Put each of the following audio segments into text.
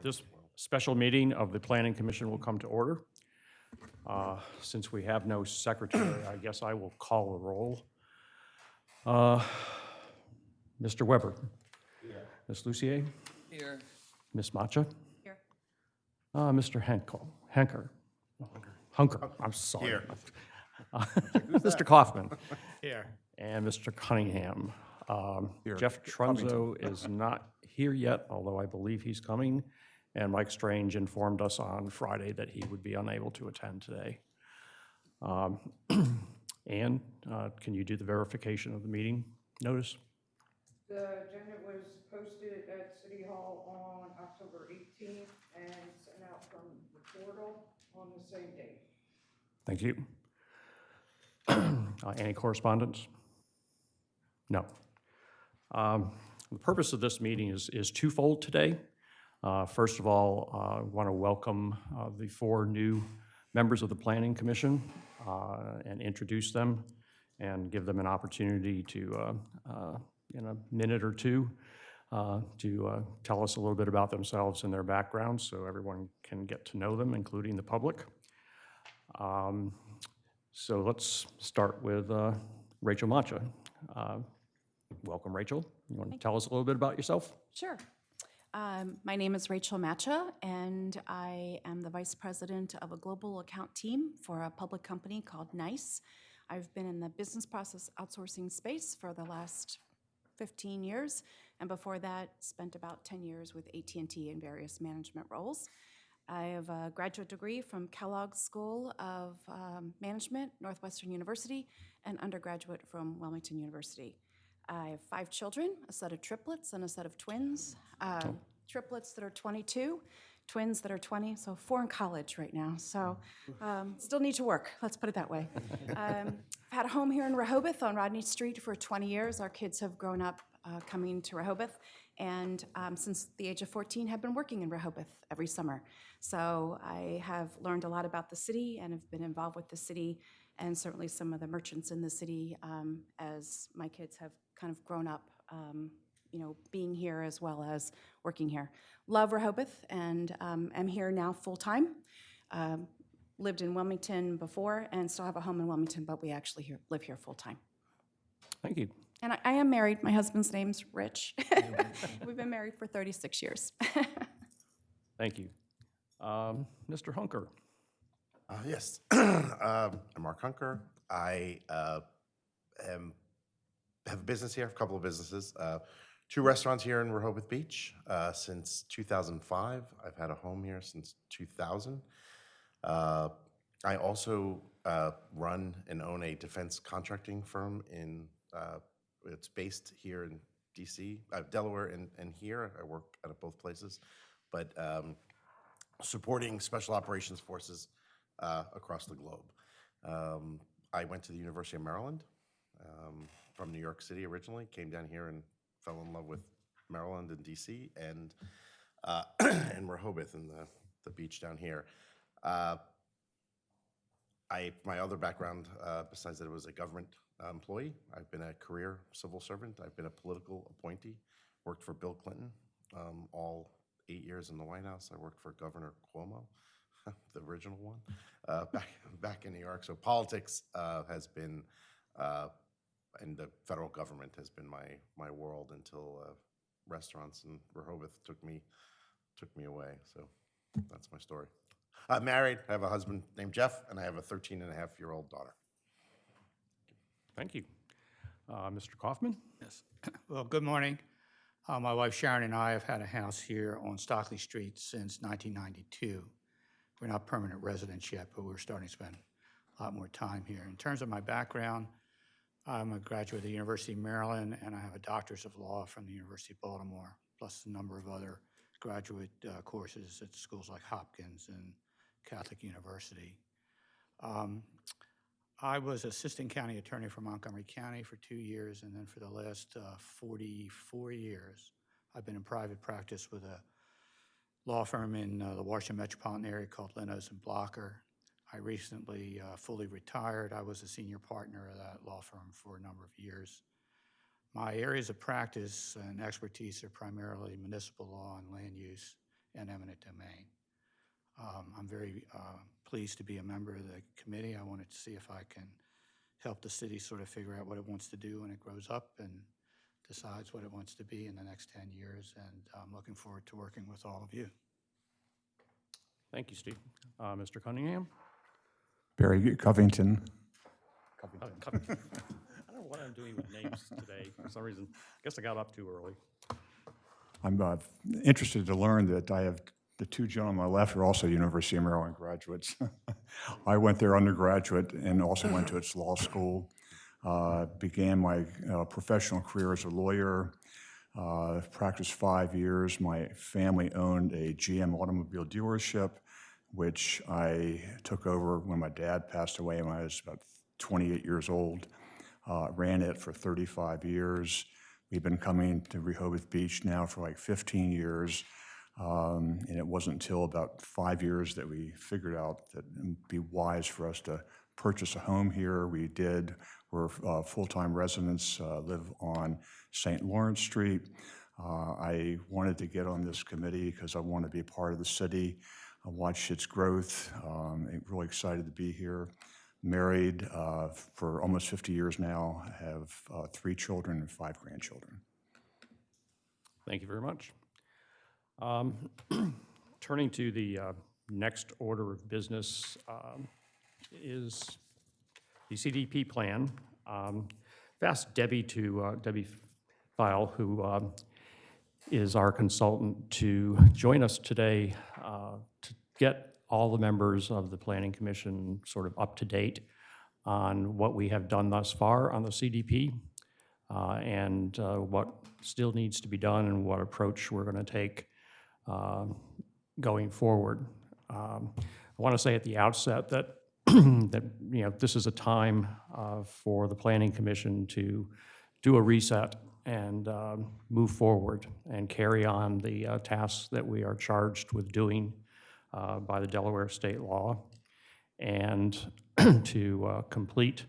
This special meeting of the Planning Commission will come to order. Since we have no secretary, I guess I will call the roll. Mr. Weber. Here. Ms. Lucier. Here. Ms. Macha. Here. Mr. Hunker. I'm sorry. Here. Mr. Kaufman. Here. And Mr. Cunningham. Here. Jeff Trunzo is not here yet, although I believe he's coming. And Mike Strange informed us on Friday that he would be unable to attend today. Ann, can you do the verification of the meeting notice? The agenda was posted at City Hall on October 18th and sent out from the portal on the same date. Thank you. Any correspondence? No. The purpose of this meeting is twofold today. First of all, I want to welcome the 4 new members of the Planning Commission and introduce them and give them an opportunity to, in a minute or two, to tell us a little bit about themselves and their backgrounds so everyone can get to know them, including the public. So let's start with Rachel Macha. Welcome, Rachel. You want to tell us a little bit about yourself? Sure. My name is Rachel Macha, and I am the vice president of a global account team for a public company called NICE. I've been in the business process outsourcing space for the last 15 years, and before that, spent about 10 years with AT&T in various management roles. I have a graduate degree from Kellogg School of Management, Northwestern University, and undergraduate from Wilmington University. I have 5 children, a set of triplets and a set of twins. Triplets that are 22, twins that are 20, so 4 in college right now. So still need to work, let's put it that way. I've had a home here in Rehoboth on Rodney Street for 20 years. Our kids have grown up coming to Rehoboth, and since the age of 14 have been working in Rehoboth every summer. So I have learned a lot about the city and have been involved with the city and certainly some of the merchants in the city as my kids have kind of grown up, being here as well as working here. Love Rehoboth, and am here now full-time. Lived in Wilmington before and still have a home in Wilmington, but we actually live here full-time. Thank you. And I am married. My husband's name's Rich. We've been married for 36 years. Thank you. Mr. Hunker. Yes, I'm Mark Hunker. I have a business here, a couple of businesses. 2 restaurants here in Rehoboth Beach since 2005. I've had a home here since 2000. I also run and own a defense contracting firm it's based here in DC, Delaware, and here. I work at both places, but supporting special operations forces across the globe. I went to the University of Maryland from New York City originally, came down here and fell in love with Maryland and DC and Rehoboth and the beach down here. My other background, besides that, it was a government employee. I've been a career civil servant. I've been a political appointee, worked for Bill Clinton, all 8 years in the White House. I worked for Governor Cuomo, the original one, back in New York. So politics has been, and the federal government has been my world until restaurants in Rehoboth took me away. So that's my story. I'm married. I have a husband named Jeff, and I have a 13-and-a-half-year-old daughter. Thank you. Mr. Kaufman? Yes. Well, good morning. My wife Sharon and I have had a house here on Stockley Street since 1992. We're not permanent residents yet, but we're starting to spend a lot more time here. In terms of my background, I'm a graduate of the University of Maryland, and I have a doctorate of law from the University of Baltimore, plus a number of other graduate courses at schools like Hopkins and Catholic University. I was assistant county attorney for Montgomery County for 2 years, and then for the last 44 years, I've been in private practice with a law firm in the Washington metropolitan area called Leno's and Blocker. I recently fully retired. I was a senior partner of that law firm for a number of years. My areas of practice and expertise are primarily municipal law and land use and eminent domain. I'm very pleased to be a member of the committee. I wanted to see if I can help the city sort of figure out what it wants to do when it grows up and decides what it wants to be in the next 10 years. And I'm looking forward to working with all of you. Thank you, Steve. Mr. Cunningham? Barry Covington. I don't know what I'm doing with names today. For some reason, I guess I got up too early. I'm interested to learn that I have the two gentlemen on my left are also University of Maryland graduates. I went there undergraduate and also went to its law school. Began my professional career as a lawyer. Practiced 5 years. My family owned a GM automobile dealership, which I took over when my dad passed away when I was about 28 years old. Ran it for 35 years. We've been coming to Rehoboth Beach now for like 15 years. And it wasn't until about 5 years that we figured out that it would be wise for us to purchase a home here. We did. We're full-time residents, live on St. Lawrence Street. I wanted to get on this committee because I want to be a part of the city. I watched its growth. I'm really excited to be here. Married for almost 50 years now. I have 3 children and 5 grandchildren. Thank you very much. Turning to the next order of business is the CDP plan. I've asked Debbie Pfeil, who is our consultant, to join us today to get all the members of the Planning Commission sort of up to date on what we have done thus far on the CDP and what still needs to be done and what approach we're going to take going forward. I want to say at the outset that this is a time for the Planning Commission to do a reset and move forward and carry on the tasks that we are charged with doing by the Delaware state law, and to complete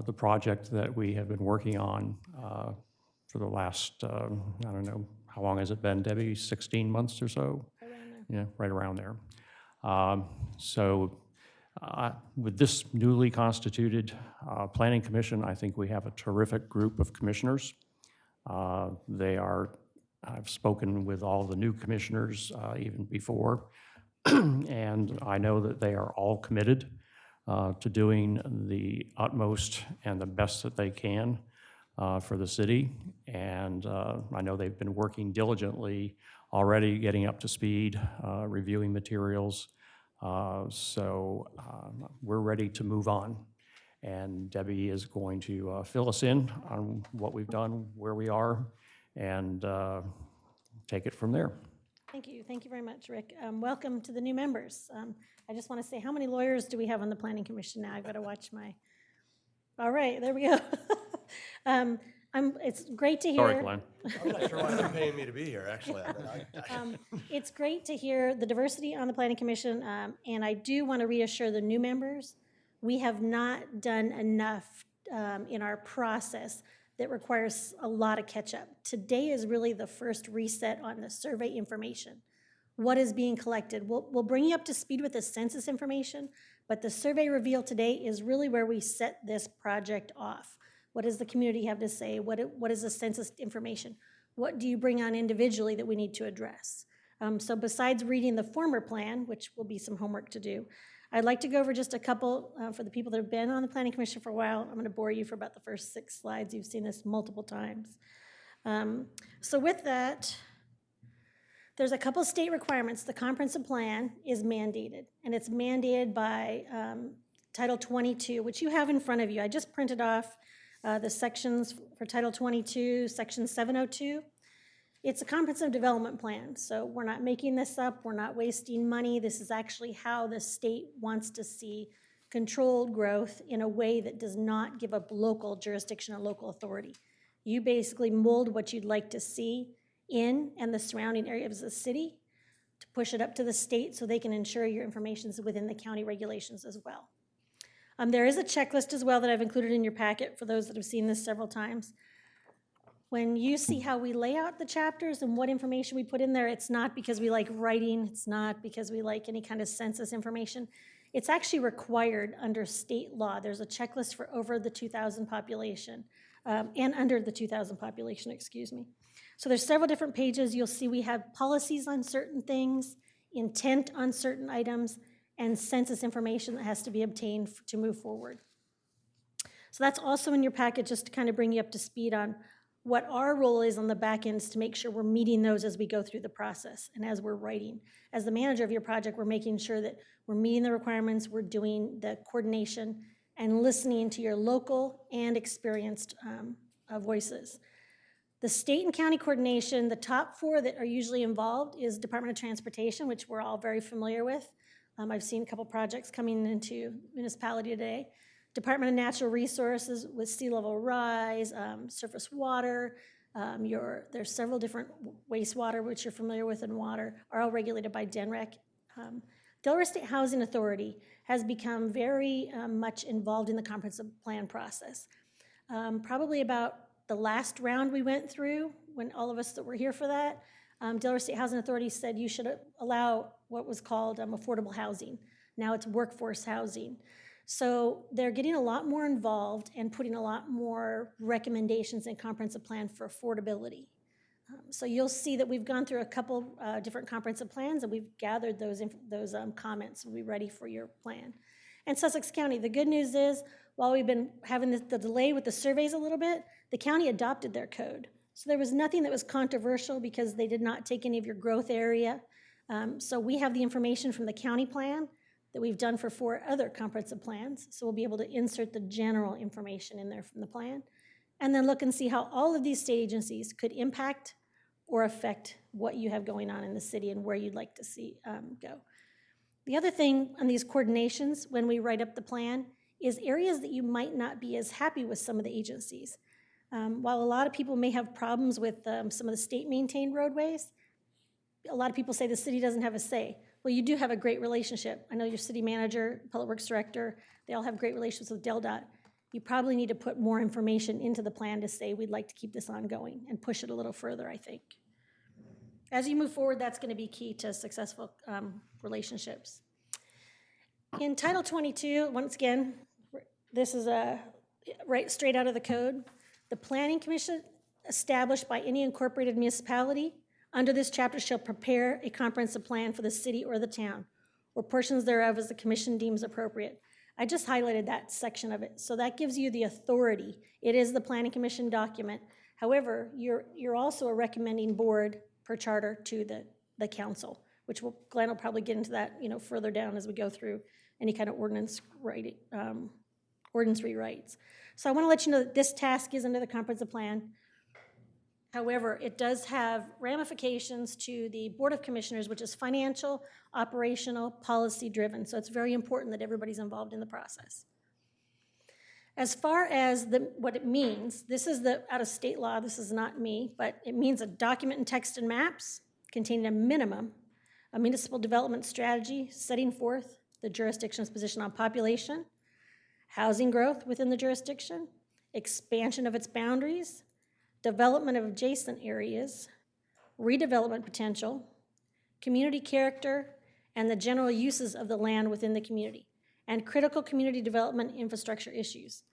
the project that we have been working on for the last, I don't know, how long has it been, Debbie? 16 months or so? Around there. Yeah, right around there. With this newly constituted Planning Commission, I think we have a terrific group of commissioners. I've spoken with all the new commissioners even before, and I know that they are all committed to doing the utmost and the best that they can for the city. And I know they've been working diligently already, getting up to speed, reviewing materials. So we're ready to move on. And Debbie is going to fill us in on what we've done, where we are, and take it from there. Thank you. Thank you very much, Rick. Welcome to the new members. I just want to say, how many lawyers do we have on the Planning Commission now? I've got to watch my... All right, there we go. It's great to hear... Sorry, Glenn. I'm not sure why they're paying me to be here, actually. It's great to hear the diversity on the Planning Commission, and I do want to reassure the new members, we have not done enough in our process that requires a lot of catch-up. Today is really the first reset on the survey information. What is being collected? We'll bring you up to speed with the census information, but the survey reveal today is really where we set this project off. What does the community have to say? What is the census information? What do you bring on individually that we need to address? So besides reading the former plan, which will be some homework to do, I'd like to go over just a couple for the people that have been on the Planning Commission for a while. I'm going to bore you for about the first 6 slides. You've seen this multiple times. So with that, there's a couple state requirements. The comprehensive plan is mandated, and it's mandated by Title 22, which you have in front of you. I just printed off the sections for Title 22, Section 702. It's a comprehensive development plan, so we're not making this up. We're not wasting money. This is actually how the state wants to see controlled growth in a way that does not give up local jurisdiction or local authority. You basically mold what you'd like to see in and the surrounding areas of the city to push it up to the state so they can ensure your information is within the county regulations as well. There is a checklist as well that I've included in your packet for those that have seen this several times. When you see how we lay out the chapters and what information we put in there, it's not because we like writing, it's not because we like any kind of census information. It's actually required under state law. There's a checklist for over the 2,000 population, and under the 2,000 population, excuse me. So there's several different pages. You'll see we have policies on certain things, intent on certain items, and census information that has to be obtained to move forward. So that's also in your packet, just to kind of bring you up to speed on what our role is on the back end, is to make sure we're meeting those as we go through the process and as we're writing. As the manager of your project, we're making sure that we're meeting the requirements, we're doing the coordination, and listening to your local and experienced voices. The state and county coordination, the top four that are usually involved is Department of Transportation, which we're all very familiar with. I've seen a couple projects coming into municipality today. Department of Natural Resources with sea level rise, surface water, there's several different wastewater, which you're familiar with, in water, are all regulated by DNREC. Delaware State Housing Authority has become very much involved in the comprehensive plan process. Probably about the last round we went through, when all of us that were here for that, Delaware State Housing Authority said you should allow what was called affordable housing. Now it's workforce housing. So they're getting a lot more involved and putting a lot more recommendations in comprehensive plan for affordability. So you'll see that we've gone through a couple different comprehensive plans, and we've gathered those comments. We'll be ready for your plan. And Sussex County, the good news is, while we've been having the delay with the surveys a little bit, the county adopted their code. So there was nothing that was controversial because they did not take any of your growth area. So we have the information from the county plan that we've done for 4 other comprehensive plans. So we'll be able to insert the general information in there from the plan, and then look and see how all of these state agencies could impact or affect what you have going on in the city and where you'd like to see go. The other thing on these coordinations, when we write up the plan, is areas that you might not be as happy with some of the agencies. While a lot of people may have problems with some of the state-maintained roadways, a lot of people say the city doesn't have a say. Well, you do have a great relationship. I know your city manager, public works director, they all have great relationships with DelDOT. You probably need to put more information into the plan to say we'd like to keep this ongoing and push it a little further, I think. As you move forward, that's going to be key to successful relationships. In Title 22, once again, this is right straight out of the code. The Planning Commission established by any incorporated municipality under this chapter shall prepare a comprehensive plan for the city or the town, or portions thereof as the commission deems appropriate. I just highlighted that section of it. So that gives you the authority. It is the Planning Commission document. However, you're also a recommending board per charter to the council, which Glenn will probably get into that further down as we go through any kind of ordinance rewrites. So I want to let you know that this task is under the comprehensive plan. However, it does have ramifications to the Board of Commissioners, which is financial, operational, policy-driven. So it's very important that everybody's involved in the process. As far as what it means, this is out of state law. This is not me, but it means a document in text and maps containing a minimum, a municipal development strategy setting forth the jurisdiction's position on population, housing growth within the jurisdiction, expansion of its boundaries, development of adjacent areas, redevelopment potential, community character, and the general uses of the land within the community, and critical community development infrastructure issues.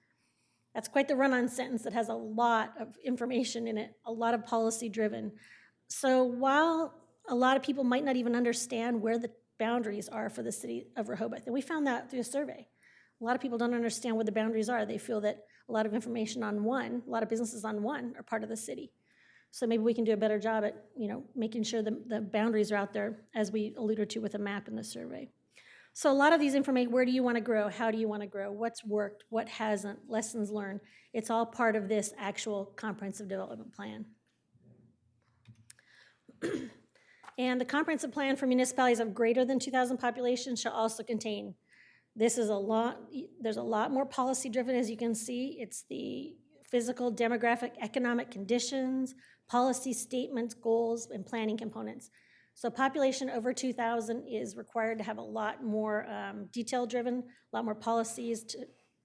That's quite the run-on sentence that has a lot of information in it, a lot of policy-driven. So while a lot of people might not even understand where the boundaries are for the city of Rehoboth, and we found that through a survey. A lot of people don't understand what the boundaries are. They feel that a lot of information on one, a lot of businesses on one are part of the city. So maybe we can do a better job at making sure the boundaries are out there, as we alluded to with a map in the survey. So a lot of these information, where do you want to grow? How do you want to grow? What's worked? What hasn't? Lessons learned. It's all part of this actual comprehensive development plan. And the comprehensive plan for municipalities of greater than 2,000 population shall also contain, there's a lot more policy driven, as you can see. It's the physical, demographic, economic conditions, policy statements, goals, and planning components. So population over 2,000 is required to have a lot more detail-driven, a lot more policies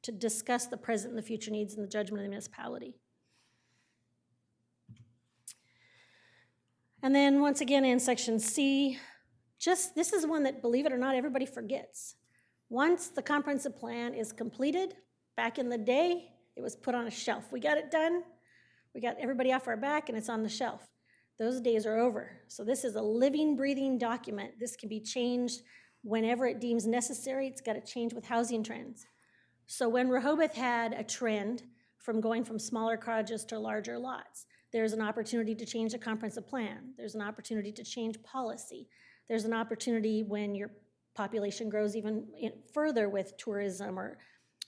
to discuss the present and the future needs and the judgment of the municipality. And then once again in section C, this is one that, believe it or not, everybody forgets. Once the comprehensive plan is completed, back in the day, it was put on a shelf. We got it done, we got everybody off our back, and it's on the shelf. Those days are over. So this is a living, breathing document. This can be changed whenever it deems necessary. It's got to change with housing trends. So when Rehoboth had a trend from going from smaller cottages to larger lots, there's an opportunity to change the comprehensive plan. There's an opportunity to change policy. There's an opportunity when your population grows even further with tourism, or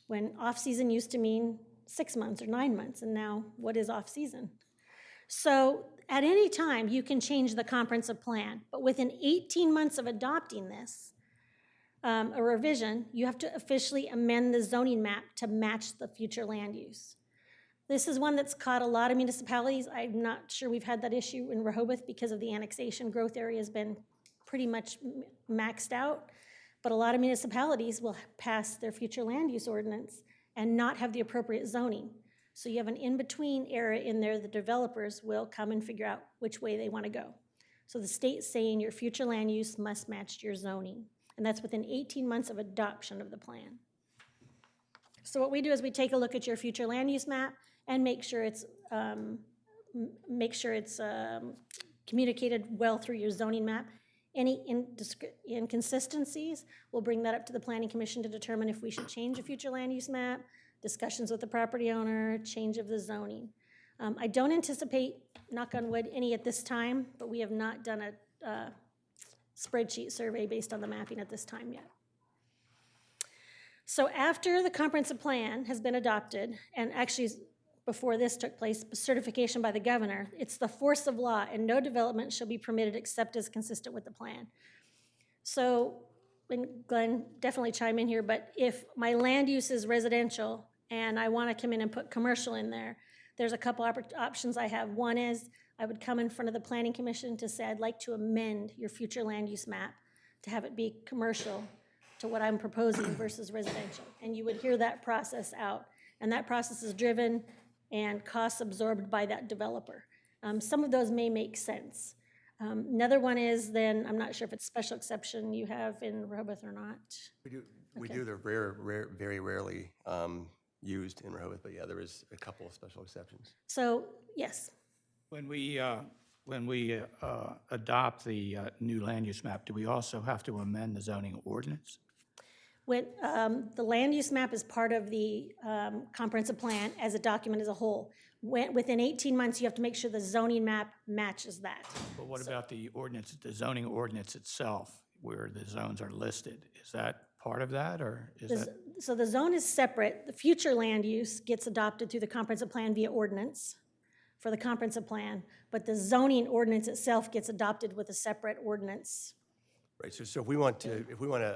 when off-season used to mean 6 months or 9 months, and now what is off-season? So at any time, you can change the comprehensive plan, but within 18 months of adopting this, a revision, you have to officially amend the zoning map to match the future land use. This is one that's caught a lot of municipalities. I'm not sure we've had that issue in Rehoboth because of the annexation. Growth area has been pretty much maxed out, but a lot of municipalities will pass their future land use ordinance and not have the appropriate zoning. So you have an in-between area in there. The developers will come and figure out which way they want to go. So the state's saying your future land use must match your zoning, and that's within 18 months of adoption of the plan. So what we do is we take a look at your future land use map and make sure it's communicated well through your zoning map. Any inconsistencies, we'll bring that up to the Planning Commission to determine if we should change a future land use map, discussions with the property owner, change of the zoning. I don't anticipate, knock on wood, any at this time, but we have not done a spreadsheet survey based on the mapping at this time yet. So after the comprehensive plan has been adopted, and actually before this took place, certification by the governor, it's the force of law, and no development shall be permitted except as consistent with the plan. So, and Glenn, definitely chime in here, but if my land use is residential and I want to come in and put commercial in there, there's a couple options I have. One is I would come in front of the Planning Commission to say I'd like to amend your future land use map to have it be commercial to what I'm proposing versus residential. And you would hear that process out. And that process is driven and costs absorbed by that developer. Some of those may make sense. Another one is then, I'm not sure if it's special exception you have in Rehoboth or not. We do. They're very rarely used in Rehoboth, but yeah, there is a couple of special exceptions. So, yes. When we adopt the new land use map, do we also have to amend the zoning ordinance? When the land use map is part of the comprehensive plan as a document as a whole. Within 18 months, you have to make sure the zoning map matches that. But what about the ordinance, the zoning ordinance itself, where the zones are listed? Is that part of that, or is that? So the zone is separate. The future land use gets adopted through the comprehensive plan via ordinance for the comprehensive plan, but the zoning ordinance itself gets adopted with a separate ordinance. Right, so if we want to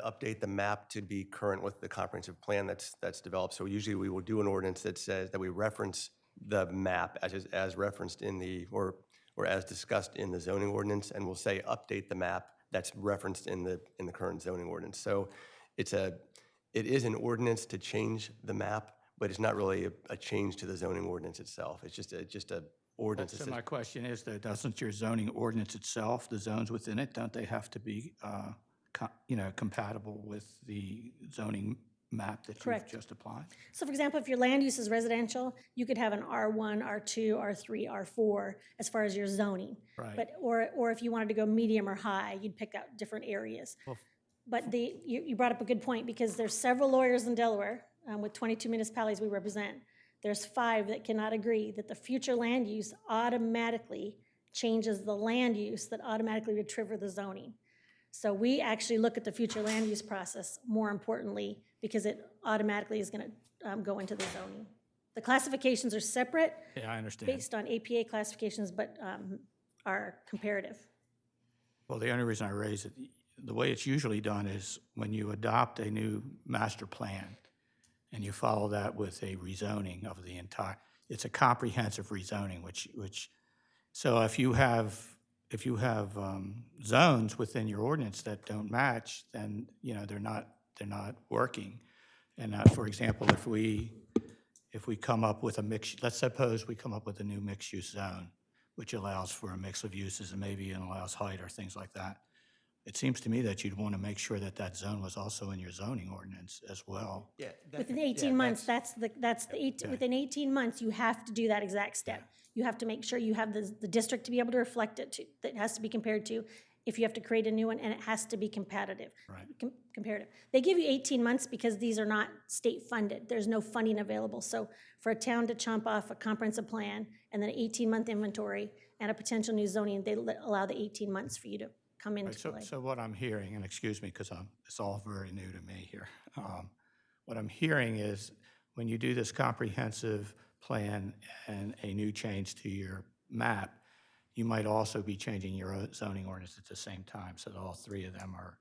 update the map to be current with the comprehensive plan that's developed, so usually we will do an ordinance that says that we reference the map as referenced in the, or as discussed in the zoning ordinance, and we'll say update the map that's referenced in the current zoning ordinance. So it is an ordinance to change the map, but it's not really a change to the zoning ordinance itself. It's just a ordinance. So my question is, though, doesn't your zoning ordinance itself, the zones within it, don't they have to be, compatible with the zoning map that you've just applied? So for example, if your land use is residential, you could have an R1, R2, R3, R4 as far as your zoning. Right. But, or if you wanted to go medium or high, you'd pick out different areas. But you brought up a good point, because there's several lawyers in Delaware, with 22 municipalities we represent. There's 5 that cannot agree that the future land use automatically changes the land use that automatically would trigger the zoning. So we actually look at the future land use process more importantly, because it automatically is going to go into the zoning. The classifications are separate. Yeah, I understand. Based on APA classifications, but are comparative. Well, the only reason I raise it, the way it's usually done is when you adopt a new master plan and you follow that with a rezoning of the entire, it's a comprehensive rezoning, so if you have zones within your ordinance that don't match, then, they're not working. And for example, if we come up with let's suppose we come up with a new mixed-use zone, which allows for a mix of uses and maybe even allows height or things like that. It seems to me that you'd want to make sure that that zone was also in your zoning ordinance as well. Yeah. Within 18 months, within 18 months, you have to do that exact step. You have to make sure you have the district to be able to reflect it to, that has to be compared to, if you have to create a new one, and it has to be comparative. Right. Comparative. They give you 18 months because these are not state funded. There's no funding available. So for a town to chomp off a comprehensive plan and then an 18-month inventory and a potential new zoning, they allow the 18 months for you to come into play. So what I'm hearing, and excuse me, because it's all very new to me here. What I'm hearing is when you do this comprehensive plan and a new change to your map, you might also be changing your zoning ordinance at the same time, so that all three of them are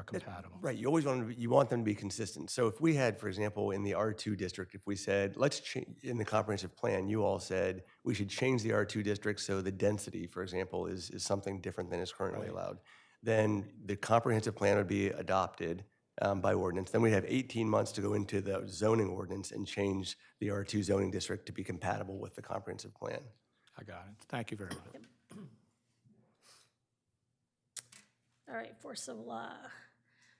compatible. Right, you always want them to be consistent. So if we had, for example, in the R2 district, if we said, let's change, in the comprehensive plan, you all said we should change the R2 district so the density, for example, is something different than is currently allowed, then the comprehensive plan would be adopted by ordinance. Then we have 18 months to go into the zoning ordinance and change the R2 zoning district to be compatible with the comprehensive plan. I got it. Thank you very much. All right, force of law.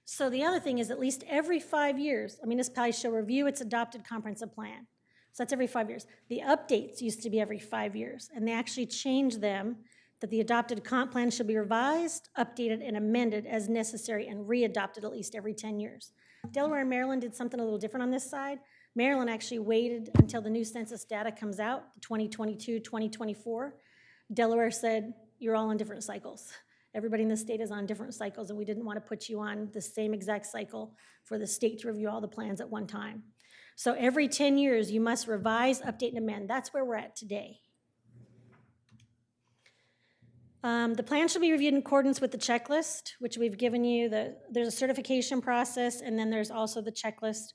So the other thing is at least every 5 years, a municipality shall review its adopted comprehensive plan. So that's every 5 years. The updates used to be every 5 years, and they actually changed them that the adopted comp plan should be revised, updated, and amended as necessary and readopted at least every 10 years. Delaware and Maryland did something a little different on this side. Maryland actually waited until the new census data comes out, 2022, 2024. Delaware said, you're all on different cycles. Everybody in the state is on different cycles, and we didn't want to put you on the same exact cycle for the state to review all the plans at one time. So every 10 years, you must revise, update, and amend. That's where we're at today. The plan shall be reviewed in accordance with the checklist, which we've given you. There's a certification process, and then there's also the checklist.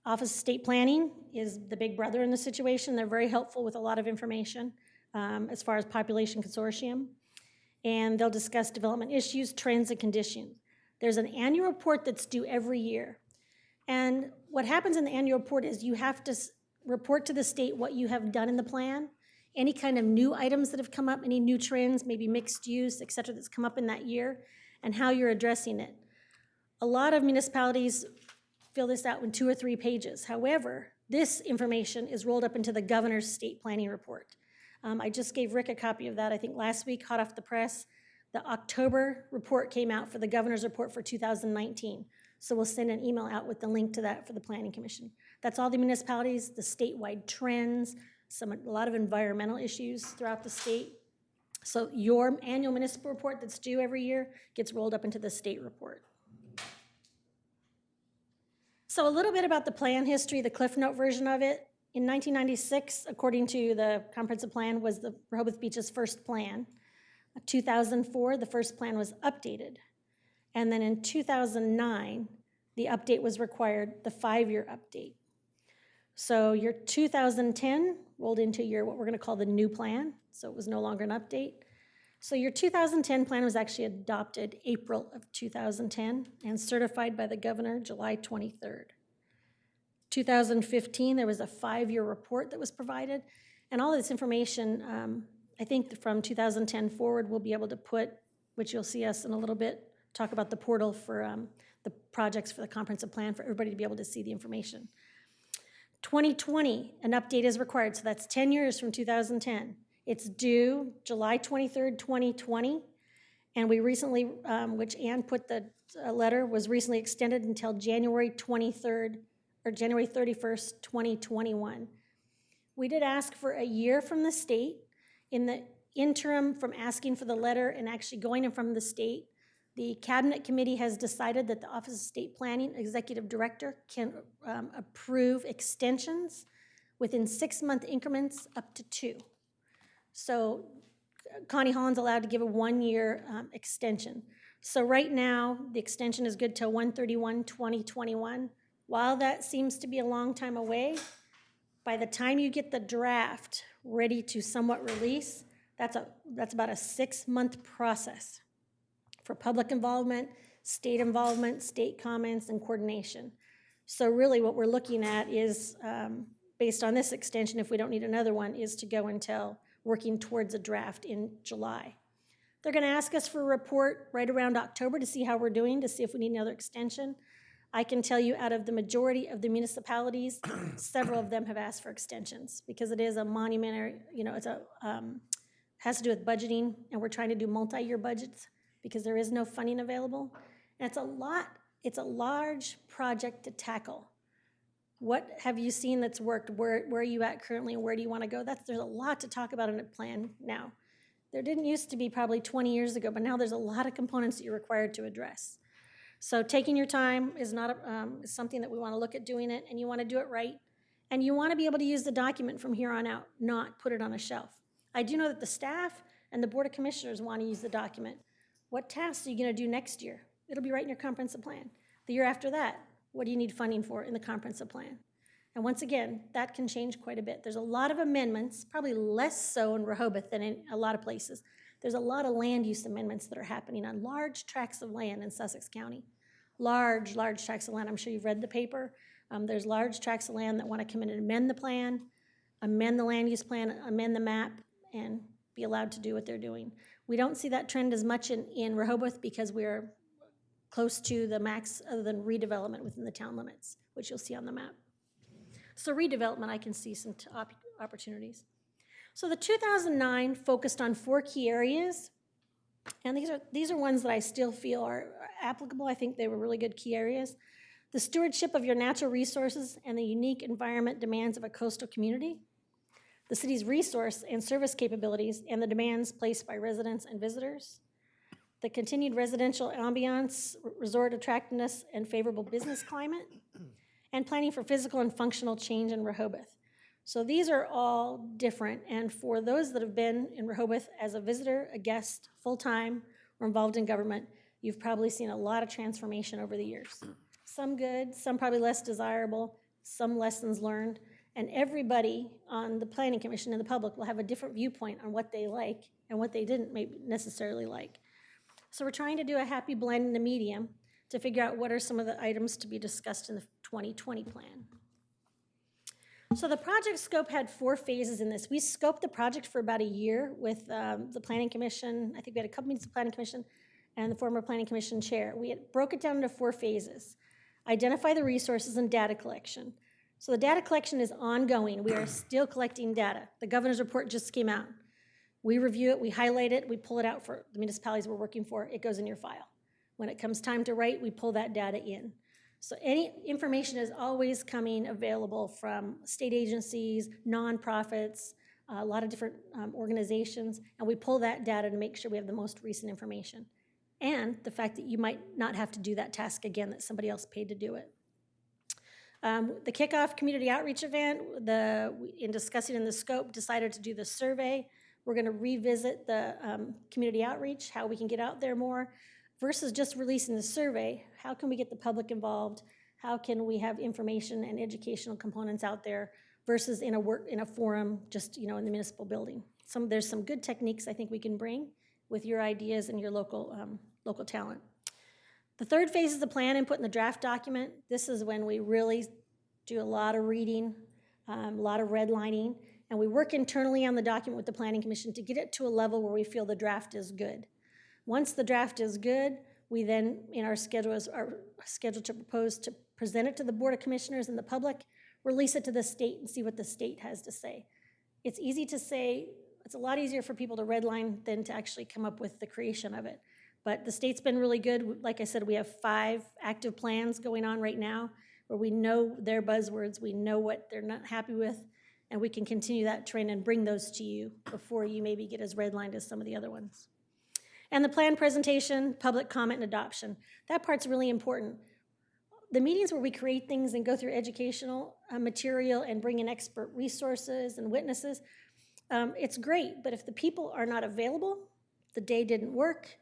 Office of State Planning is the big brother in the situation. They're very helpful with a lot of information as far as population consortium. And they'll discuss development issues, trends, and conditions. There's an annual report that's due every year. And what happens in the annual report is you have to report to the state what you have done in the plan, any kind of new items that have come up, any new trends, maybe mixed use, et cetera, that's come up in that year, and how you're addressing it. A lot of municipalities fill this out in 2 or 3 pages. However, this information is rolled up into the governor's state planning report. I just gave Rick a copy of that, I think last week, hot off the press. The October report came out for the governor's report for 2019. So we'll send an email out with the link to that for the Planning Commission. That's all the municipalities, the statewide trends, a lot of environmental issues throughout the state. So your annual municipal report that's due every year gets rolled up into the state report. So a little bit about the plan history, the Cliff Note version of it. In 1996, according to the comprehensive plan, was the Rehoboth Beach's first plan. 2004, the first plan was updated. And then in 2009, the update was required, the 5-year update. So your 2010 rolled into your, what we're gonna call the new plan, so it was no longer an update. So your 2010 plan was actually adopted April of 2010 and certified by the governor July 23rd. 2015, there was a 5-year report that was provided, and all this information, I think from 2010 forward, we'll be able to put, which you'll see us in a little bit, talk about the portal for the projects for the comprehensive plan for everybody to be able to see the information. 2020, an update is required, so that's 10 years from 2010. It's due July 23rd, 2020, and we recently, which Ann put the letter, was recently extended until January 23rd, or January 31st, 2021. We did ask for a year from the state. In the interim from asking for the letter and actually going in from the state, the Cabinet Committee has decided that the Office of State Planning Executive Director can approve extensions within 6-month increments up to 2. So Connie Holland's allowed to give a 1-year extension. So right now, the extension is good till 1/31/2021. While that seems to be a long time away, by the time you get the draft ready to somewhat release, that's about a 6-month process for public involvement, state comments, and coordination. So really what we're looking at is, based on this extension, if we don't need another one, is to go until working towards a draft in July. They're going to ask us for a report right around October to see how we're doing, to see if we need another extension. I can tell you out of the majority of the municipalities, several of them have asked for extensions because it is a monumentary, it's has to do with budgeting, and we're trying to do multi-year budgets because there is no funding available. And it's a large project to tackle. What have you seen that's worked? Where are you at currently, and where do you want to go? There's a lot to talk about in a plan now. There didn't used to be probably 20 years ago, but now there's a lot of components that you're required to address. So taking your time is not is something that we want to look at doing it, and you want to do it right. And you want to be able to use the document from here on out, not put it on a shelf. I do know that the staff and the Board of Commissioners want to use the document. What tasks are you going to do next year? It'll be right in your comprehensive plan. The year after that, what do you need funding for in the comprehensive plan? And once again, that can change quite a bit. There's a lot of amendments, probably less so in Rehoboth than in a lot of places. There's a lot of land use amendments that are happening on large tracts of land in Sussex County. Large tracts of land. I'm sure you've read the paper. There's large tracts of land that want to come in and amend the plan, amend the land use plan, amend the map, and be allowed to do what they're doing. We don't see that trend as much in Rehoboth because we're close to the max other than redevelopment within the town limits, which you'll see on the map. So redevelopment, I can see some opportunities. So the 2009 focused on 4 key areas, and these are ones that I still feel are applicable. I think they were really good key areas. The stewardship of your natural resources and the unique environment demands of a coastal community. The city's resource and service capabilities and the demands placed by residents and visitors. The continued residential ambiance, resort attractiveness, and favorable business climate. And planning for physical and functional change in Rehoboth. So these are all different, and for those that have been in Rehoboth as a visitor, a guest, full-time, or involved in government, you've probably seen a lot of transformation over the years. Some good, some probably less desirable, some lessons learned, and everybody on the Planning Commission and the public will have a different viewpoint on what they like and what they didn't maybe necessarily like. So we're trying to do a happy blend in the medium to figure out what are some of the items to be discussed in the 2020 plan. So the project scope had 4 phases in this. We scoped the project for about a year with the Planning Commission. I think we had a couple meetings with the Planning Commission and the former Planning Commission chair. We broke it down into 4 phases. Identify the resources and data collection. So the data collection is ongoing. We are still collecting data. The governor's report just came out. We review it, we highlight it, we pull it out for the municipalities we're working for. It goes in your file. When it comes time to write, we pull that data in. So any information is always coming available from state agencies, nonprofits, a lot of different organizations, and we pull that data to make sure we have the most recent information. And the fact that you might not have to do that task again, that somebody else paid to do it. The kickoff community outreach event, in discussing in the scope, decided to do the survey. We're gonna revisit the community outreach, how we can get out there more, versus just releasing the survey. How can we get the public involved? How can we have information and educational components out there versus in a forum, just in the municipal building? There's some good techniques I think we can bring with your ideas and your local talent. The third phase is the plan input in the draft document. This is when we really do a lot of reading, a lot of redlining, and we work internally on the document with the Planning Commission to get it to a level where we feel the draft is good. Once the draft is good, we then, in our schedule, are scheduled to propose to present it to the Board of Commissioners and the public, release it to the state and see what the state has to say. It's easy to say, it's a lot easier for people to redline than to actually come up with the creation of it. But the state's been really good. Like I said, we have 5 active plans going on right now where we know their buzzwords, we know what they're not happy with, and we can continue that trend and bring those to you before you maybe get as redlined as some of the other ones. And the plan presentation, public comment, and adoption. That part's really important. The meetings where we create things and go through educational material and bring in expert resources and witnesses, it's great, but if the people are not available, the day didn't work,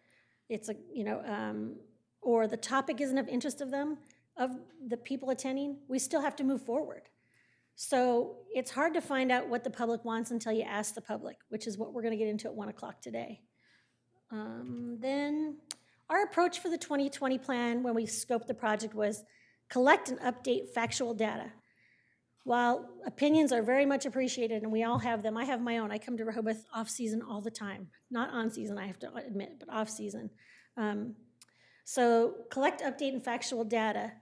or the topic isn't of interest of the people attending, we still have to move forward. So it's hard to find out what the public wants until you ask the public, which is what we're gonna get into at 1 o'clock today. Then our approach for the 2020 plan when we scoped the project was collect and update factual data. While opinions are very much appreciated, and we all have them, I have my own. I come to Rehoboth off-season all the time. Not on-season, I have to admit, but off-season. So collect, update, and factual data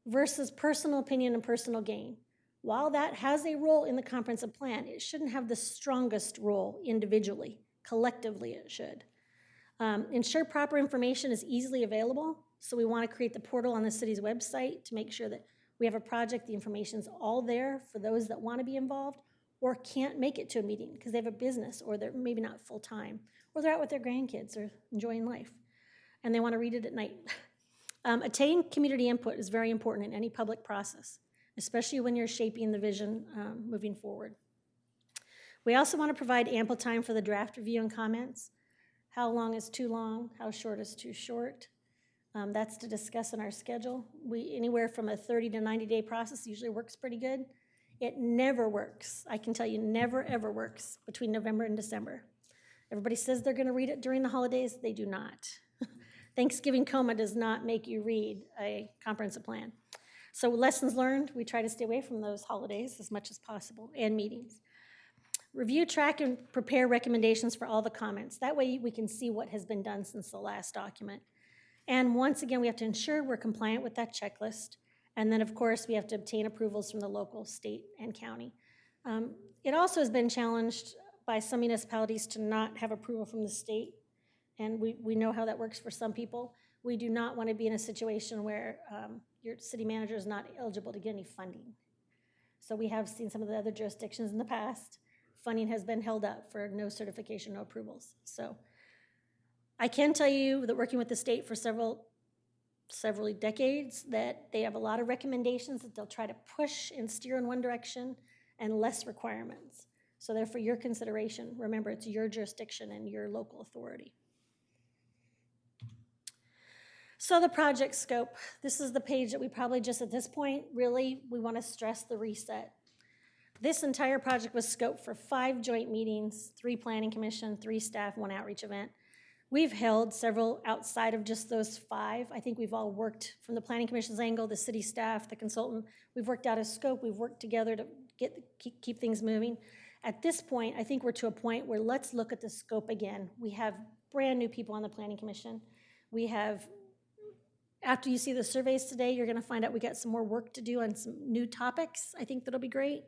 versus personal opinion and personal gain. While that has a role in the comprehensive plan, it shouldn't have the strongest role individually. Collectively, it should. Ensure proper information is easily available. So we want to create the portal on the city's website to make sure that we have a project, the information's all there for those that want to be involved or can't make it to a meeting because they have a business or they're maybe not full-time or they're out with their grandkids or enjoying life and they want to read it at night. Attain community input is very important in any public process, especially when you're shaping the vision moving forward. We also want to provide ample time for the draft review and comments. How long is too long? How short is too short? That's to discuss in our schedule. Anywhere from a 30 to 90-day process usually works pretty good. It never works. I can tell you, never ever works between November and December. Everybody says they're going to read it during the holidays. They do not. Thanksgiving coma does not make you read a comprehensive plan. So lessons learned, we try to stay away from those holidays as much as possible and meetings. Review, track, and prepare recommendations for all the comments. That way we can see what has been done since the last document. And once again, we have to ensure we're compliant with that checklist. And then, of course, we have to obtain approvals from the local, state, and county. It also has been challenged by some municipalities to not have approval from the state. And we know how that works for some people. We do not want to be in a situation where your city manager is not eligible to get any funding. So we have seen some of the other jurisdictions in the past. Funding has been held up for no certification, no approvals. So I can tell you that working with the state for several decades, that they have a lot of recommendations that they'll try to push and steer in one direction and less requirements. So they're for your consideration. Remember, it's your jurisdiction and your local authority. So the project scope, this is the page that we probably just at this point, really, we want to stress the reset. This entire project was scoped for 5 joint meetings, 3 planning commission, 3 staff, 1 outreach event. We've held several outside of just those 5. I think we've all worked from the planning commission's angle, the city staff, the consultant. We've worked out a scope. We've worked together to keep things moving. At this point, I think we're to a point where let's look at the scope again. We have brand new people on the planning commission. We have, after you see the surveys today, you're gonna find out we got some more work to do on some new topics. I think that'll be great.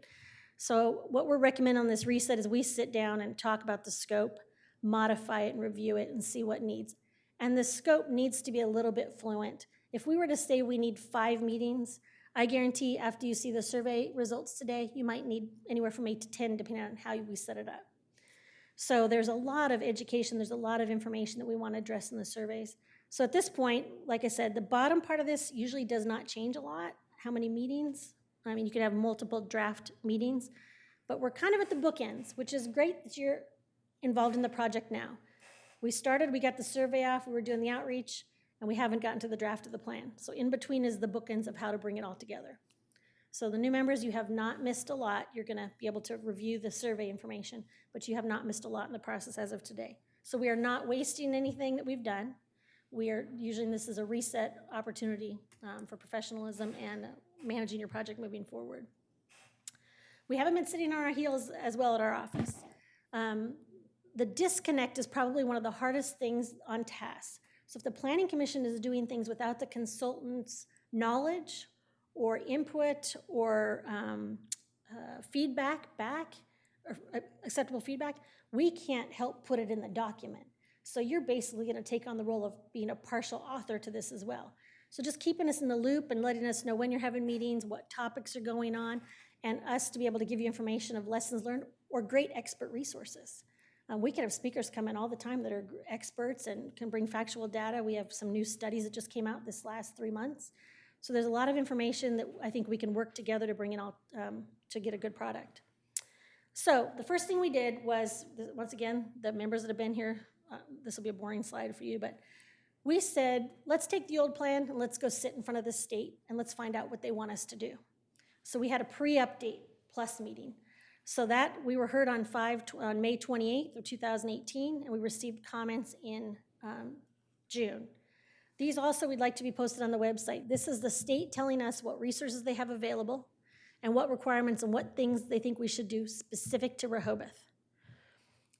So what we're recommending on this reset is we sit down and talk about the scope, modify it and review it and see what needs. And the scope needs to be a little bit fluent. If we were to say we need 5 meetings, I guarantee after you see the survey results today, you might need anywhere from 8 to 10 depending on how we set it up. So there's a lot of education, there's a lot of information that we want to address in the surveys. So at this point, like I said, the bottom part of this usually does not change a lot. How many meetings? I mean, you could have multiple draft meetings, but we're kind of at the bookends, which is great that you're involved in the project now. We got the survey off, we were doing the outreach, and we haven't gotten to the draft of the plan. So in between is the bookends of how to bring it all together. So the new members, you have not missed a lot. You're gonna be able to review the survey information, but you have not missed a lot in the process as of today. So we are not wasting anything that we've done. We are using this as a reset opportunity for professionalism and managing your project moving forward. We haven't been sitting on our heels as well at our office. The disconnect is probably one of the hardest things on tasks. So if the Planning Commission is doing things without the consultant's knowledge or input or feedback back, or acceptable feedback, we can't help put it in the document. So you're basically gonna take on the role of being a partial author to this as well. So just keeping us in the loop and letting us know when you're having meetings, what topics are going on, and us to be able to give you information of lessons learned or great expert resources. We can have speakers come in all the time that are experts and can bring factual data. We have some new studies that just came out this last 3 months. So there's a lot of information that I think we can work together to bring it all to get a good product. So the first thing we did was, once again, the members that have been here, this will be a boring slide for you, but we said, let's take the old plan and let's go sit in front of the state and let's find out what they want us to do. So we had a pre-update plus meeting. So that we were heard on May 28th of 2018, and we received comments in June. These also we'd like to be posted on the website. This is the state telling us what resources they have available, and what requirements and what things they think we should do specific to Rehoboth.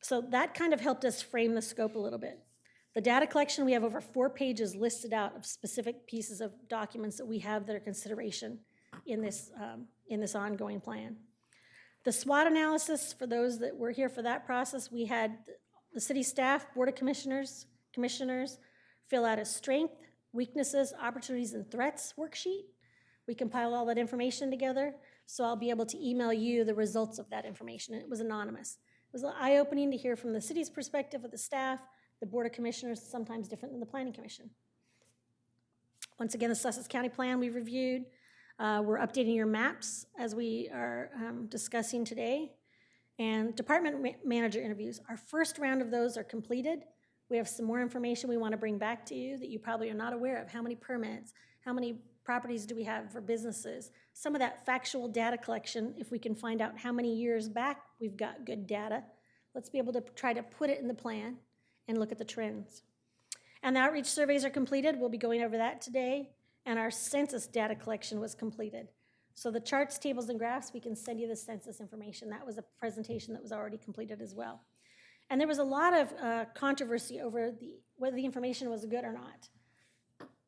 So that kind of helped us frame the scope a little bit. The data collection, we have over 4 pages listed out of specific pieces of documents that we have that are consideration in this ongoing plan. The SWOT analysis, for those that were here for that process, we had the city staff, Board of Commissioners fill out a strength, weaknesses, opportunities, and threats worksheet. We compiled all that information together, so I'll be able to email you the results of that information. It was anonymous. It was eye-opening to hear from the city's perspective of the staff, the Board of Commissioners, sometimes different than the Planning Commission. Once again, the Sussex County Plan we reviewed. We're updating your maps as we are discussing today. And department manager interviews. Our first round of those are completed. We have some more information we want to bring back to you that you probably are not aware of. How many permits? How many properties do we have for businesses? Some of that factual data collection, if we can find out how many years back we've got good data, let's be able to try to put it in the plan and look at the trends. And the outreach surveys are completed. We'll be going over that today. And our census data collection was completed. So the charts, tables, and graphs, we can send you the census information. That was a presentation that was already completed as well. And there was a lot of controversy over whether the information was good or not.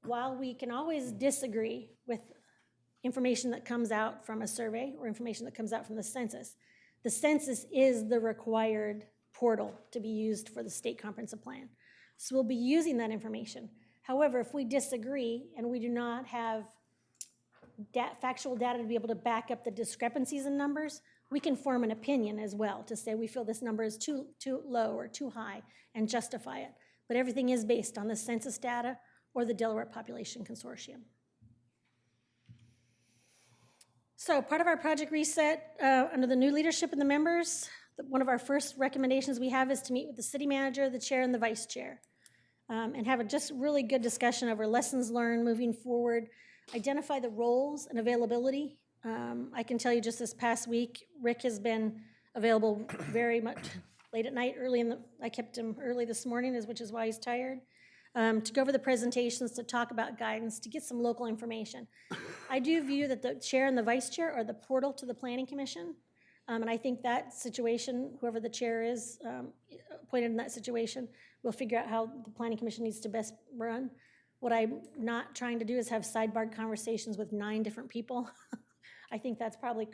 While we can always disagree with information that comes out from a survey or information that comes out from the census is the required portal to be used for the state comprehensive plan. So we'll be using that information. However, if we disagree and we do not have factual data to be able to back up the discrepancies in numbers, we can form an opinion as well to say we feel this number is too low or too high and justify it. But everything is based on the census data or the Delaware Population Consortium. So part of our project reset, under the new leadership and the members, one of our first recommendations we have is to meet with the city manager, the chair, and the vice chair, and have a just really good discussion over lessons learned moving forward, identify the roles and availability. I can tell you just this past week, Rick has been available very much late at night, I kept him early this morning, which is why he's tired, to go over the presentations, to talk about guidance, to get some local information. I do view that the chair and the vice chair are the portal to the Planning Commission, and I think that situation, whoever the chair is appointed in that situation, will figure out how the Planning Commission needs to best run. What I'm not trying to do is have sidebar conversations with 9 different people. I think that's probably,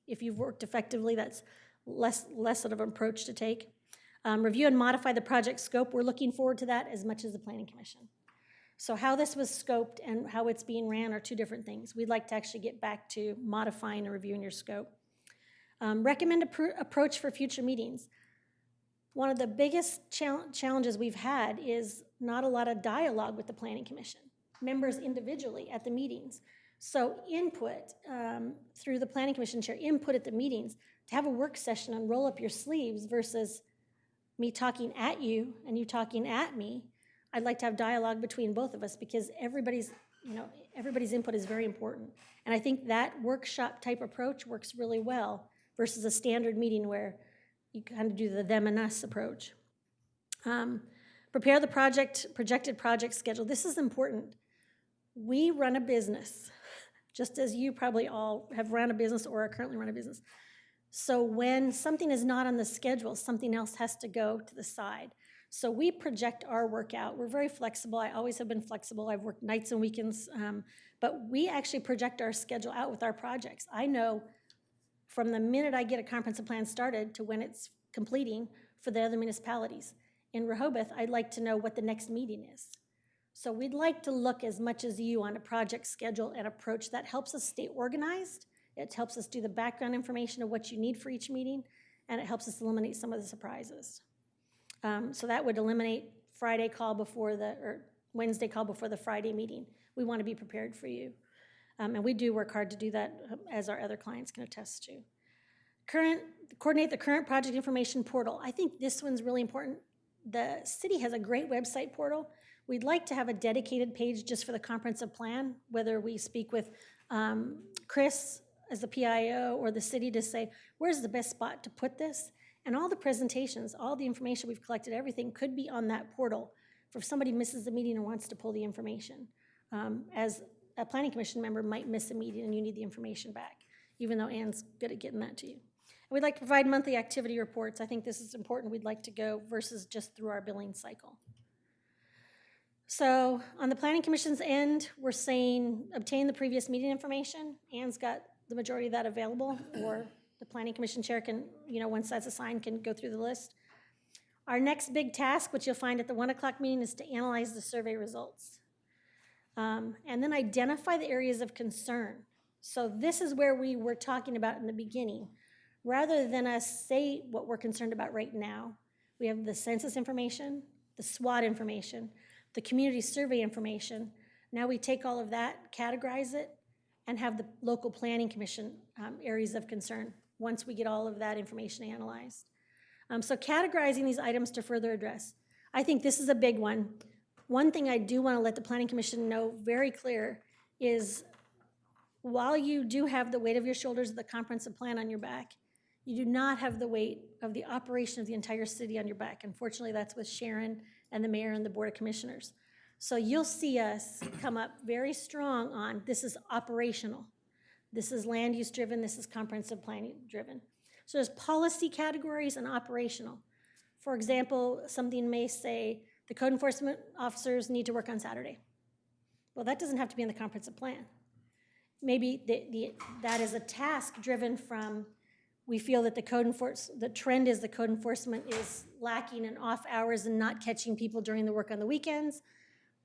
if you've worked effectively, that's less of an approach to take. Review and modify the project scope. We're looking forward to that as much as the Planning Commission. So how this was scoped and how it's being ran are 2 different things. We'd like to actually get back to modifying and reviewing your scope. Recommend approach for future meetings. One of the biggest challenges we've had is not a lot of dialogue with the Planning Commission, members individually at the meetings. So input through the Planning Commission chair, input at the meetings, to have a work session and roll up your sleeves versus me talking at you and you talking at me. I'd like to have dialogue between both of us because everybody's input is very important. And I think that workshop type approach works really well versus a standard meeting where you kind of do the them and us approach. Prepare the projected project schedule. This is important. We run a business, just as you probably all have run a business or are currently run a business. So when something is not on the schedule, something else has to go to the side. So we project our work out. We're very flexible. I always have been flexible. I've worked nights and weekends, but we actually project our schedule out with our projects. I know from the minute I get a comprehensive plan started to when it's completing for the other municipalities. In Rehoboth, I'd like to know what the next meeting is. So we'd like to look as much as you on a project schedule and approach that helps us stay organized. It helps us do the background information of what you need for each meeting, and it helps us eliminate some of the surprises. So that would eliminate Wednesday call before the Friday meeting. We want to be prepared for you. And we do work hard to do that, as our other clients can attest to. Coordinate the current project information portal. I think this one's really important. The city has a great website portal. We'd like to have a dedicated page just for the comprehensive plan, whether we speak with Chris as the PIO or the city to say, where's the best spot to put this? And all the presentations, all the information we've collected, everything could be on that portal for if somebody misses a meeting or wants to pull the information. As a Planning Commission member might miss a meeting and you need the information back. even though Ann's good at getting that to you. And we'd like to provide monthly activity reports. I think this is important. We'd like to go versus just through our billing cycle. So on the Planning Commission's end, we're saying obtain the previous meeting information. Ann's got the majority of that available, or the Planning Commission chair can, once that's assigned, can go through the list. Our next big task, which you'll find at the 1 o'clock meeting, is to analyze the survey results. And then identify the areas of concern. So this is where we were talking about in the beginning. Rather than us say what we're concerned about right now, we have the census information, the SWOT information, the community survey information. Now we take all of that, categorize it, and have the local planning commission areas of concern once we get all of that information analyzed. So categorizing these items to further address. I think this is a big one. One thing I do want to let the Planning Commission know very clear is while you do have the weight of your shoulders of the comprehensive plan on your back, you do not have the weight of the operation of the entire city on your back. Unfortunately, that's with Sharon and the mayor and the Board of Commissioners. So you'll see us come up very strong on this is operational. This is land use driven, this is comprehensive planning driven. So there's policy categories and operational. For example, something may say the code enforcement officers need to work on Saturday. Well, that doesn't have to be in the comprehensive plan. Maybe that is a task driven from, we feel that the trend is the code enforcement is lacking in off hours and not catching people during the work on the weekends.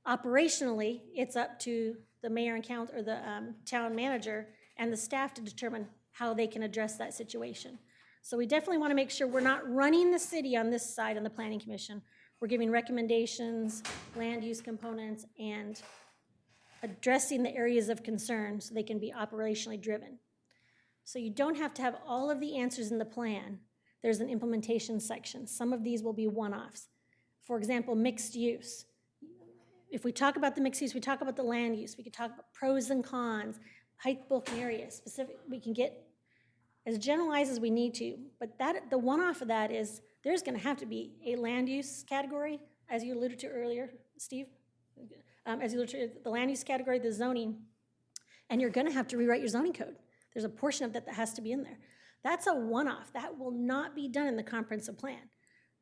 Operationally, it's up to the mayor and council, or the town manager and the staff to determine how they can address that situation. So we definitely want to make sure we're not running the city on this side on the Planning Commission. We're giving recommendations, land use components, and addressing the areas of concern so they can be operationally driven. So you don't have to have all of the answers in the plan. There's an implementation section. Some of these will be one-offs. For example, mixed use. If we talk about the mixed use, we talk about the land use. We could talk about pros and cons, height, bulk, and area. Specific, we can get as generalized as we need to, but the one-off of that is there's going to have to be a land use category, as you alluded to earlier, Steve, as you alluded to the land use category, the zoning, and you're going to have to rewrite your zoning code. There's a portion of that has to be in there. That's a one-off. That will not be done in the comprehensive plan.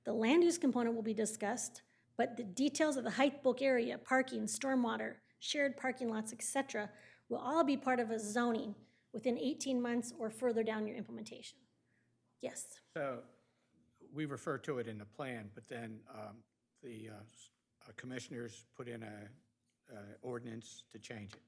The land use component will be discussed, but the details of the height, bulk, area, parking, stormwater, shared parking lots, etc., will all be part of a zoning within 18 months or further down your implementation. Yes? So we refer to it in the plan, but then the commissioners put in a ordinance to change it.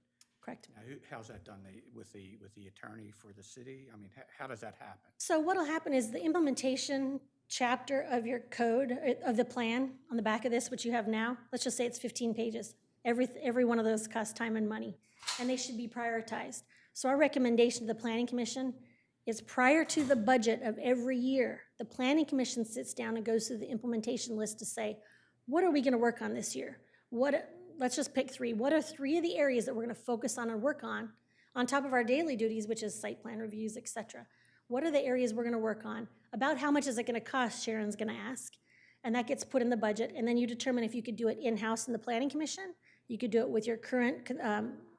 Correct. Now, how's that done with the attorney for the city? I mean, how does that happen? So what'll happen is the implementation chapter of your code, of the plan on the back of this, which you have now, let's just say it's 15 pages. Every one of those costs time and money, and they should be prioritized. So our recommendation to the Planning Commission is prior to the budget of every year, the Planning Commission sits down and goes through the implementation list to say, what are we gonna work on this year? Let's just pick 3. What are 3 of the areas that we're gonna focus on and work on top of our daily duties, which is site plan reviews, et cetera? What are the areas we're gonna work on? About how much is it gonna cost, Sharon's gonna ask. And that gets put in the budget, and then you determine if you could do it in-house in the Planning Commission, you could do it with your current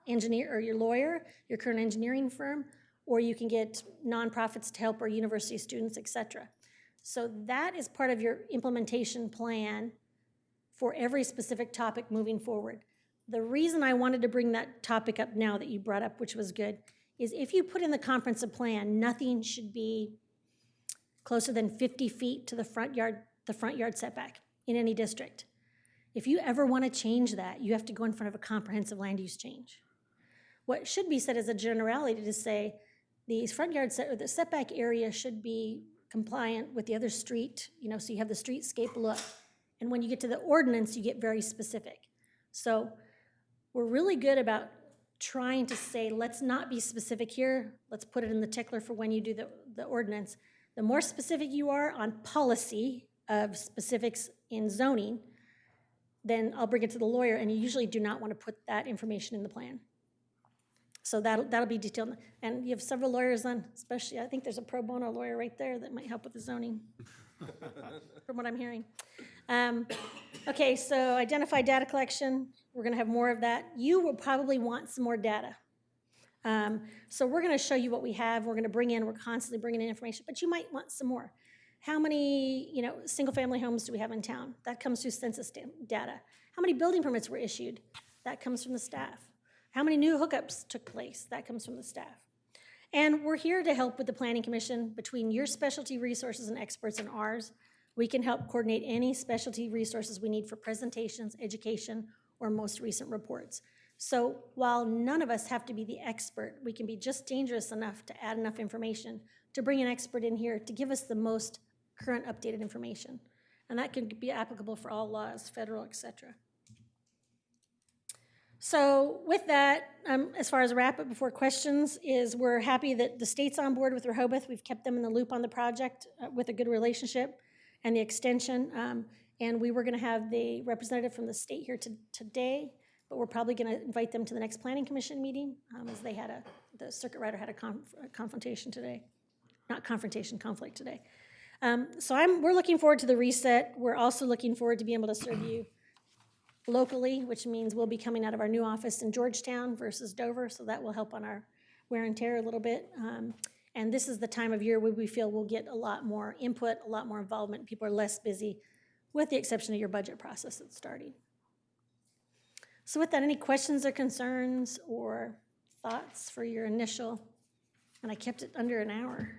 engineer or your lawyer, your current engineering firm, or you can get nonprofits to help or university students, et cetera. So that is part of your implementation plan for every specific topic moving forward. The reason I wanted to bring that topic up now that you brought up, which was good, is if you put in the comprehensive plan, nothing should be closer than 50 feet to the front yard setback in any district. If you ever want to change that, you have to go in front of a comprehensive land use change. What should be said as a generality to say the front yard or the setback area should be compliant with the other street, so you have the streetscape look. And when you get to the ordinance, you get very specific. So we're really good about trying to say, let's not be specific here. Let's put it in the tickler for when you do the ordinance. The more specific you are on policy of specifics in zoning, then I'll bring it to the lawyer, and you usually do not want to put that information in the plan. So that'll be detailed. And you have several lawyers on, especially, I think there's a pro bono lawyer right there that might help with the zoning, from what I'm hearing. Okay, so identify data collection. We're going to have more of that. You will probably want some more data. So we're going to show you what we have. We're going to bring in, we're constantly bringing in information, but you might want some more. How many, single-family homes do we have in town? That comes through census data. How many building permits were issued? That comes from the staff. How many new hookups took place? That comes from the staff. And we're here to help with the Planning Commission. Between your specialty resources and experts and ours, we can help coordinate any specialty resources we need for presentations, education, or most recent reports. So while none of us have to be the expert, we can be just dangerous enough to add enough information to bring an expert in here to give us the most current updated information. And that can be applicable for all laws, federal, et cetera. So with that, as far as a wrap up before questions, is we're happy that the state's on board with Rehoboth. We've kept them in the loop on the project with a good relationship and the extension. And we were going to have the representative from the state here today, but we're probably going to invite them to the next Planning Commission meeting as they had the circuit rider had a confrontation today. Not confrontation, conflict today. So we're looking forward to the reset. We're also looking forward to being able to serve you locally, which means we'll be coming out of our new office in Georgetown versus Dover, so that will help on our wear and tear a little bit. And this is the time of year where we feel we'll get a lot more input, a lot more involvement. People are less busy, with the exception of your budget process that's starting. So with that, any questions or concerns or thoughts for your initial, and I kept it under an hour.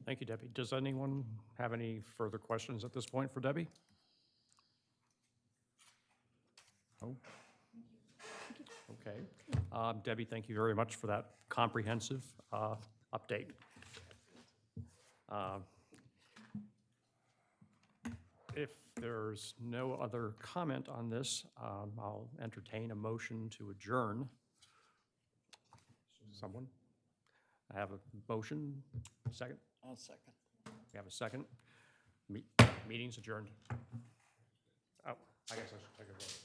Thank you, Debbie. Does anyone have any further questions at this point for Debbie? Oh. Okay. Debbie, thank you very much for that comprehensive update. If there's no other comment on this, I'll entertain a motion to adjourn. Someone? I have a motion. Second? I'll second. We have a second. Meeting's adjourned. Oh, I guess I should take a vote.